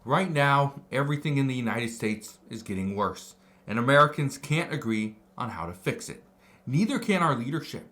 Right now, everything in the United States is getting worse, and Americans can't agree on how to fix it. Neither can our leadership.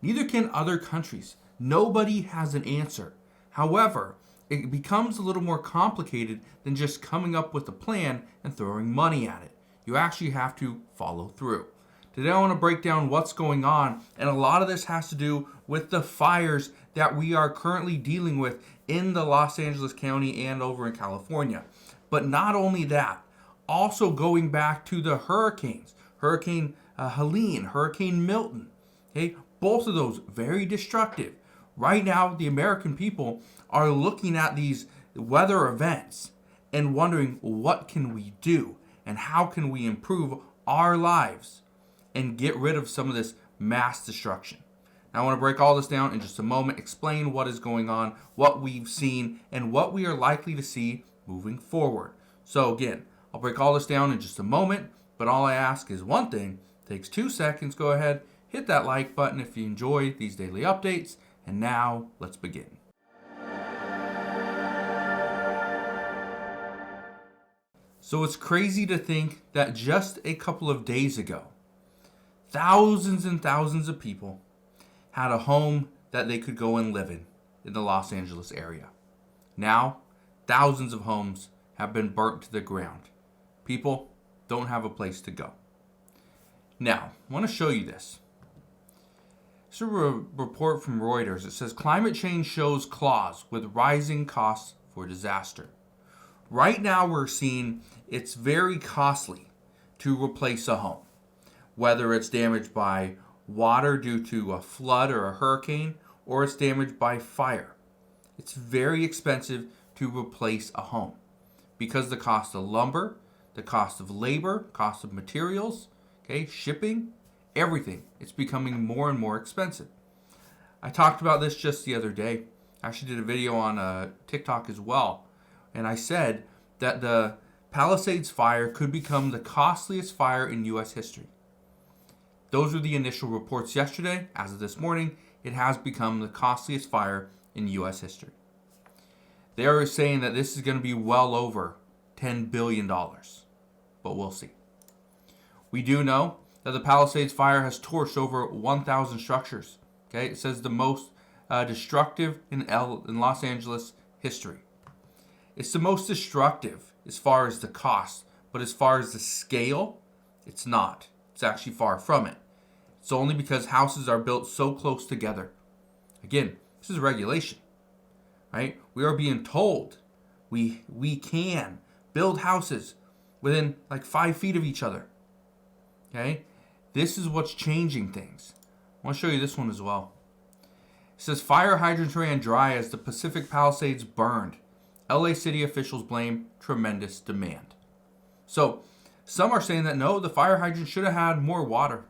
Neither can other countries. Nobody has an answer. However, it becomes a little more complicated than just coming up with a plan and throwing money at it. You actually have to follow through. Today I want to break down what's going on, and a lot of this has to do with the fires that we are currently dealing with in the Los Angeles County and over in California. But not only that, also going back to the hurricanes, Hurricane Helene, Hurricane Milton. Okay, both of those very destructive. Right now, the American people are looking at these weather events and wondering, what can we do and how can we improve our lives and get rid of some of this mass destruction. Now, I want to break all this down in just a moment, explain what is going on, what we've seen, and what we are likely to see moving forward. So again, I'll break all this down in just a moment, but all I ask is one thing. It takes 2 seconds. Go ahead, hit that like button if you enjoy these daily updates. And now, let's begin. So it's crazy to think that just a couple of days ago, thousands and thousands of people had a home that they could go and live in the Los Angeles area. Now, thousands of homes have been burnt to the ground. People don't have a place to go. Now, I want to show you this. It's a report from Reuters. It says climate change shows clause with rising costs for disaster. Right now we're seeing it's very costly to replace a home, whether it's damaged by water due to a flood or a hurricane, or it's damaged by fire. It's very expensive to replace a home because the cost of lumber, the cost of labor, cost of materials, shipping, everything. It's becoming more and more expensive. I talked about this just the other day. I actually did a video on TikTok as well. And I said that the Palisades fire could become the costliest fire in U.S. history. Those were the initial reports yesterday. As of this morning, it has become the costliest fire in U.S. history. They are saying that this is going to be well over $10 billion. But we'll see. We do know that the Palisades fire has torched over 1,000 structures. It says the most destructive in Los Angeles history. It's the most destructive as far as the cost, but as far as the scale, it's not. It's actually far from it. It's only because houses are built so close together. Again, this is regulation, right? We are being told we can build houses within like 5 feet of each other. Okay? This is what's changing things. I want to show you this one as well. It says fire hydrants ran dry as the Pacific Palisades burned. LA City officials blame tremendous demand. So, some are saying that no, the fire hydrant should have had more water.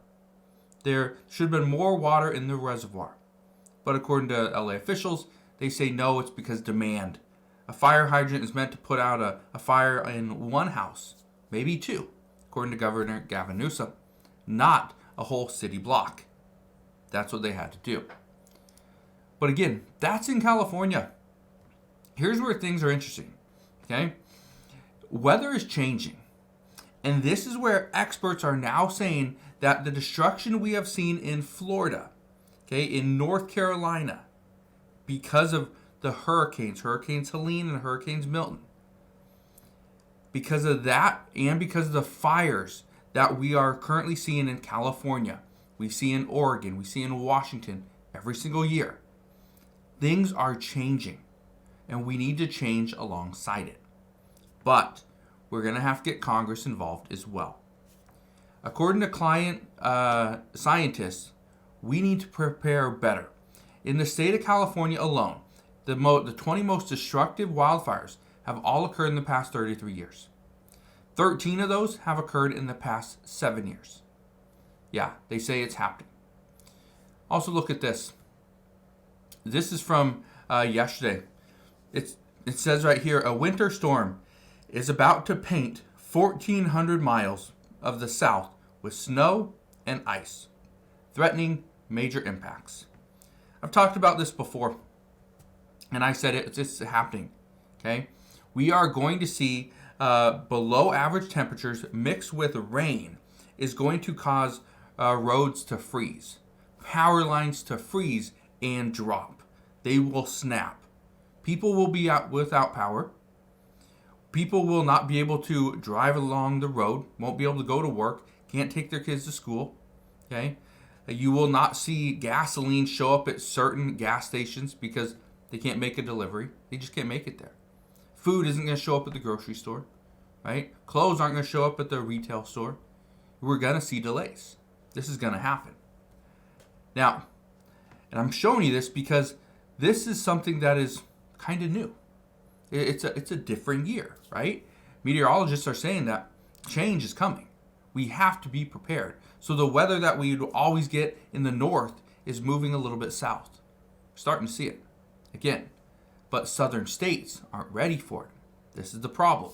There should have been more water in the reservoir. But according to LA officials, they say no, it's because demand. A fire hydrant is meant to put out a fire in one house, maybe two, according to Governor Gavin Newsom, not a whole city block. That's what they had to do. But again, that's in California. Here's where things are interesting. Okay? Weather is changing. And this is where experts are now saying that the destruction we have seen in Florida, in North Carolina, because of the hurricanes, Hurricanes Helene and Hurricanes Milton, because of that and because of the fires that we are currently seeing in California, we see in Oregon, we see in Washington every single year, things are changing and we need to change alongside it. But we're going to have to get Congress involved as well. According to scientists, we need to prepare better. In the state of California alone, the 20 most destructive wildfires have all occurred in the past 33 years. 13 of those have occurred in the past 7 years. Yeah, they say it's happening. Also look at this. This is from yesterday. It says right here, a winter storm is about to paint 1,400 miles of the South with snow and ice, threatening major impacts. I've talked about this before, and I said it's happening. Okay, We are going to see below average temperatures mixed with rain is going to cause roads to freeze, power lines to freeze and drop. They will snap. People will be out without power. People will not be able to drive along the road, won't be able to go to work, can't take their kids to school. Okay? You will not see gasoline show up at certain gas stations because they can't make a delivery. They just can't make it there. Food isn't going to show up at the grocery store, right? Clothes aren't going to show up at the retail store. We're going to see delays. This is going to happen. Now, and I'm showing you this because this is something that is kind of new. It's a different year, right? Meteorologists are saying that change is coming. We have to be prepared. So the weather that we would always get in the north is moving a little bit south. We're starting to see it again. But southern states aren't ready for it. This is the problem.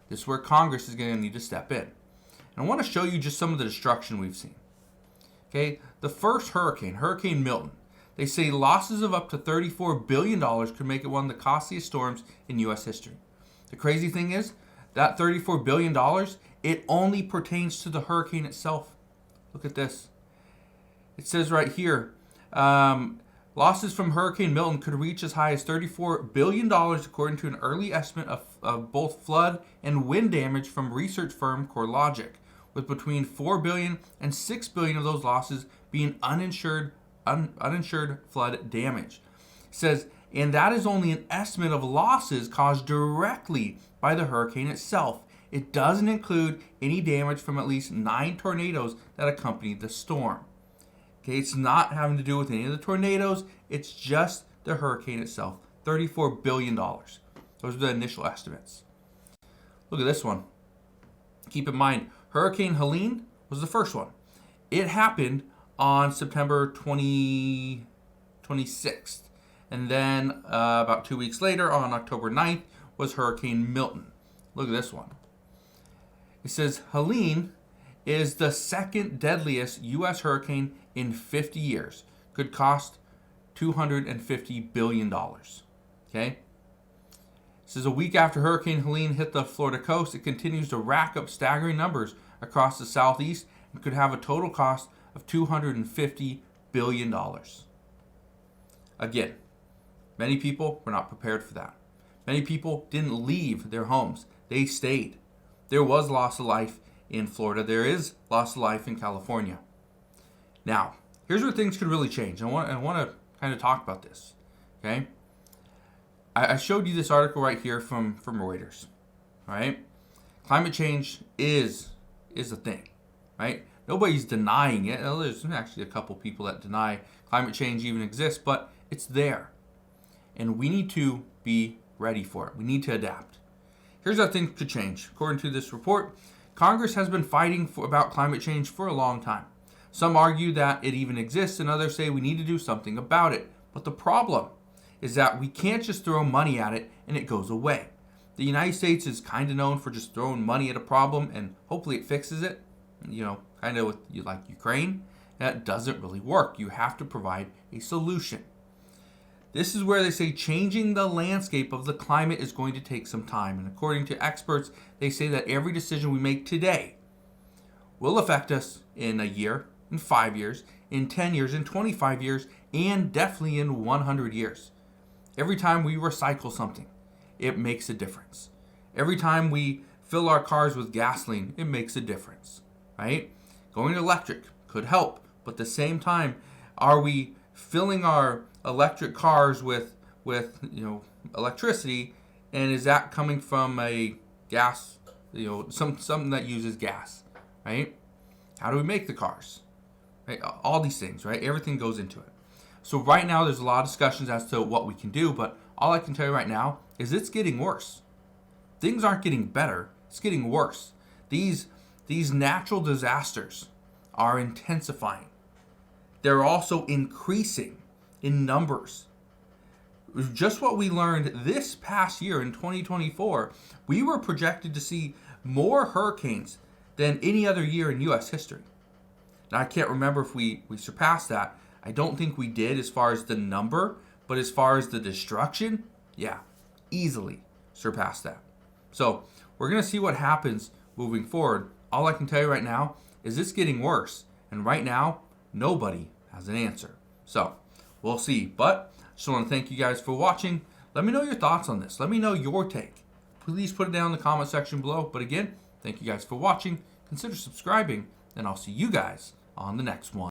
This is where Congress is going to need to step in. And I want to show you just some of the destruction we've seen. Okay, the first hurricane, Hurricane Milton, they say losses of up to $34 billion could make it one of the costliest storms in U.S. history. The crazy thing is, that $34 billion, it only pertains to the hurricane itself. Look at this. It says right here, losses from Hurricane Milton could reach as high as $34 billion according to an early estimate of both flood and wind damage from research firm CoreLogic, with between $4 billion and $6 billion of those losses being uninsured flood damage. It says, and that is only an estimate of losses caused directly by the hurricane itself. It doesn't include any damage from at least 9 tornadoes that accompanied the storm. Okay, it's not having to do with any of the tornadoes. It's just the hurricane itself. $34 billion. Those are the initial estimates. Look at this one. Keep in mind, Hurricane Helen was the first one. It happened on September 26th. And then about 2 weeks later, on October 9th, was Hurricane Milton. Look at this one. It says Helen is the second deadliest U.S. hurricane in 50 years. Could cost $250 billion. Okay? It says a week after Hurricane Helen hit the Florida coast, it continues to rack up staggering numbers across the southeast and could have a total cost of $250 billion. Again, many people were not prepared for that. Many people didn't leave their homes. They stayed. There was loss of life in Florida. There is loss of life in California. Now, here's where things could really change. I want to kind of talk about this. Okay? I showed you this article right here from Reuters. Right? Climate change is a thing. Right? Nobody's denying it. Well, there's actually a couple people that deny climate change even exists, but it's there. And we need to be ready for it. We need to adapt. Here's how things could change. According to this report, Congress has been fighting about climate change for a long time. Some argue that it even exists, and others say we need to do something about it. But the problem is that we can't just throw money at it and it goes away. The United States is kind of known for just throwing money at a problem and hopefully it fixes it. Kind of with like Ukraine. That doesn't really work. You have to provide a solution. This is where they say changing the landscape of the climate is going to take some time. And according to experts, they say that every decision we make today will affect us in a year, in 5 years, in 10 years, in 25 years, and definitely in 100 years. Every time we recycle something, it makes a difference. Every time we fill our cars with gasoline, it makes a difference, right? Going electric could help, but at the same time, are we filling our electric cars with electricity, and is that coming from a gas, something that uses gas, right? How do we make the cars? Right? All these things, right? Everything goes into it. So right now there's a lot of discussions as to what we can do, but all I can tell you right now is it's getting worse. Things aren't getting better, it's getting worse. These natural disasters are intensifying. They're also increasing in numbers. Just what we learned this past year in 2024, we were projected to see more hurricanes than any other year in U.S. history. Now, I can't remember if we surpassed that. I don't think we did as far as the number, but as far as the destruction, yeah, easily surpassed that. So we're going to see what happens moving forward. All I can tell you right now is it's getting worse. And right now, nobody has an answer. So we'll see. But I just want to thank you guys for watching. Let me know your thoughts on this. Let me know your take. Please put it down in the comment section below. But again, thank you guys for watching. Consider subscribing, and I'll see you guys on the next one.